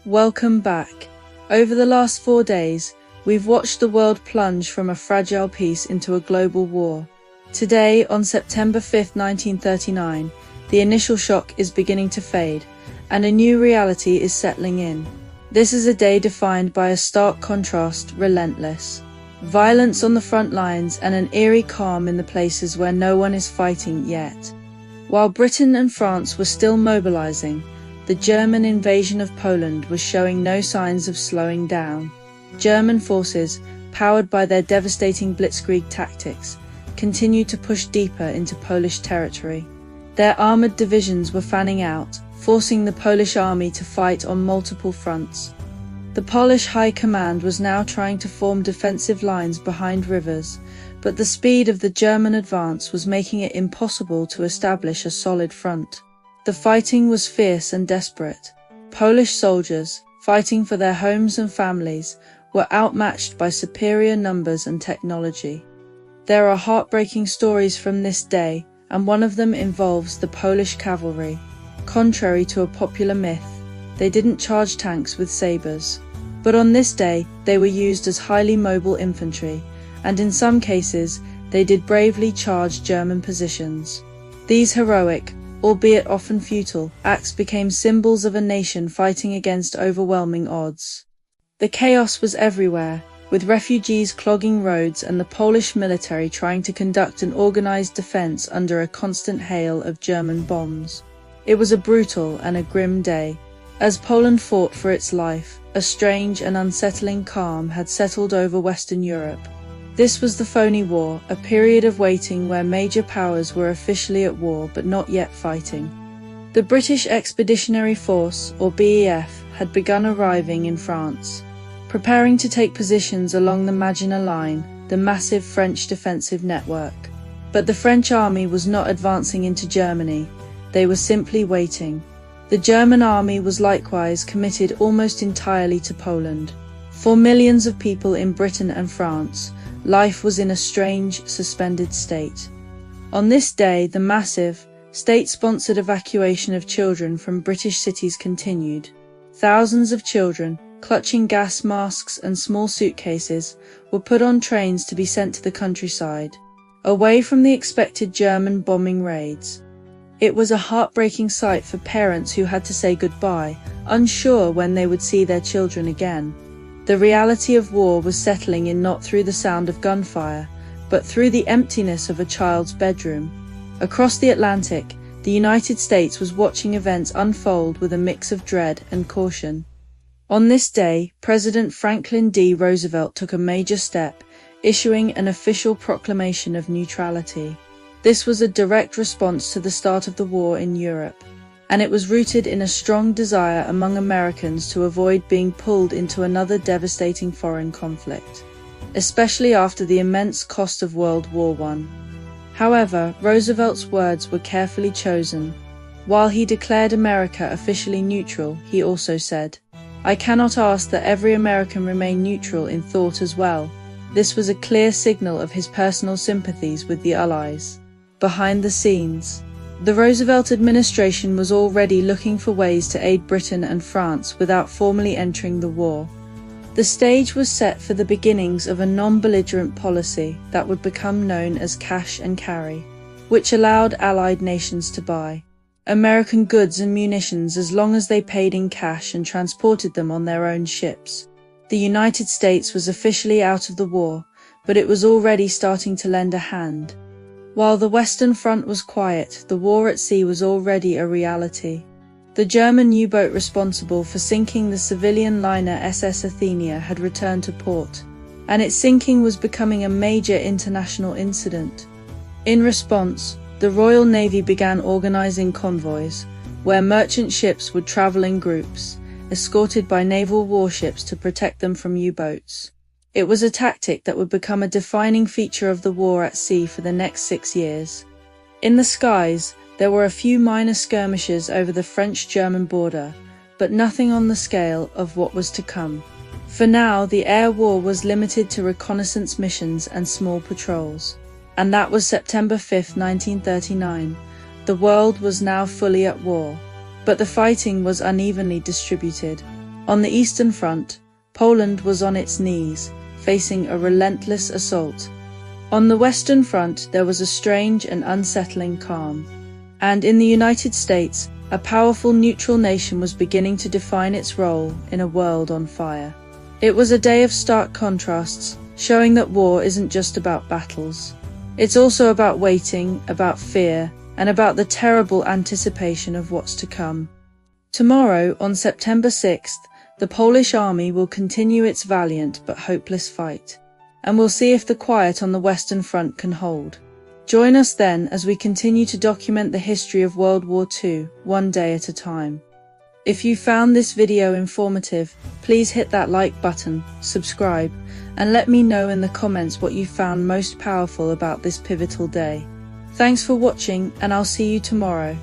Welcome back. Over the last 4 days, we've watched the world plunge from a fragile peace into a global war. Today, on September 5, 1939, the initial shock is beginning to fade, and a new reality is settling in. This is a day defined by a stark contrast: relentless violence on the front lines and an eerie calm in the places where no one is fighting yet. While Britain and France were still mobilizing, the German invasion of Poland was showing no signs of slowing down. German forces, powered by their devastating blitzkrieg tactics, continued to push deeper into Polish territory. Their armored divisions were fanning out, forcing the Polish army to fight on multiple fronts. The Polish High Command was now trying to form defensive lines behind rivers, but the speed of the German advance was making it impossible to establish a solid front. The fighting was fierce and desperate. Polish soldiers, fighting for their homes and families, were outmatched by superior numbers and technology. There are heartbreaking stories from this day, and one of them involves the Polish cavalry. Contrary to a popular myth, they didn't charge tanks with sabers. But on this day, they were used as highly mobile infantry, and in some cases, they did bravely charge German positions. These heroic, albeit often futile, acts became symbols of a nation fighting against overwhelming odds. The chaos was everywhere, with refugees clogging roads and the Polish military trying to conduct an organized defense under a constant hail of German bombs. It was a brutal and a grim day. As Poland fought for its life, a strange and unsettling calm had settled over Western Europe. This was the phony war, a period of waiting where major powers were officially at war but not yet fighting. The British Expeditionary Force, or BEF, had begun arriving in France, preparing to take positions along the Maginot Line, the massive French defensive network. But the French army was not advancing into Germany, they were simply waiting. The German army was likewise committed almost entirely to Poland. For millions of people in Britain and France, life was in a strange, suspended state. On this day, the massive, state-sponsored evacuation of children from British cities continued. Thousands of children, clutching gas masks and small suitcases, were put on trains to be sent to the countryside, away from the expected German bombing raids. It was a heartbreaking sight for parents who had to say goodbye, unsure when they would see their children again. The reality of war was settling in not through the sound of gunfire, but through the emptiness of a child's bedroom. Across the Atlantic, the United States was watching events unfold with a mix of dread and caution. On this day, President Franklin D. Roosevelt took a major step, issuing an official proclamation of neutrality. This was a direct response to the start of the war in Europe, and it was rooted in a strong desire among Americans to avoid being pulled into another devastating foreign conflict, especially after the immense cost of World War I. However, Roosevelt's words were carefully chosen. While he declared America officially neutral, he also said, "I cannot ask that every American remain neutral in thought as well." This was a clear signal of his personal sympathies with the Allies. Behind the scenes, the Roosevelt administration was already looking for ways to aid Britain and France without formally entering the war. The stage was set for the beginnings of a non-belligerent policy that would become known as cash and carry, which allowed Allied nations to buy American goods and munitions as long as they paid in cash and transported them on their own ships. The United States was officially out of the war, but it was already starting to lend a hand. While the Western Front was quiet, the war at sea was already a reality. The German U-boat responsible for sinking the civilian liner SS Athenia had returned to port, and its sinking was becoming a major international incident. In response, the Royal Navy began organizing convoys, where merchant ships would travel in groups, escorted by naval warships to protect them from U-boats. It was a tactic that would become a defining feature of the war at sea for the next 6 years. In the skies, there were a few minor skirmishes over the French-German border, but nothing on the scale of what was to come. For now, the air war was limited to reconnaissance missions and small patrols. And that was September 5, 1939. The world was now fully at war. But the fighting was unevenly distributed. On the Eastern Front, Poland was on its knees, facing a relentless assault. On the Western Front, there was a strange and unsettling calm. And in the United States, a powerful neutral nation was beginning to define its role in a world on fire. It was a day of stark contrasts, showing that war isn't just about battles. It's also about waiting, about fear, and about the terrible anticipation of what's to come. Tomorrow, on September 6th, the Polish army will continue its valiant but hopeless fight, and we'll see if the quiet on the Western Front can hold. Join us then as we continue to document the history of World War II, one day at a time. If you found this video informative, please hit that like button, subscribe, and let me know in the comments what you found most powerful about this pivotal day. Thanks for watching, and I'll see you tomorrow.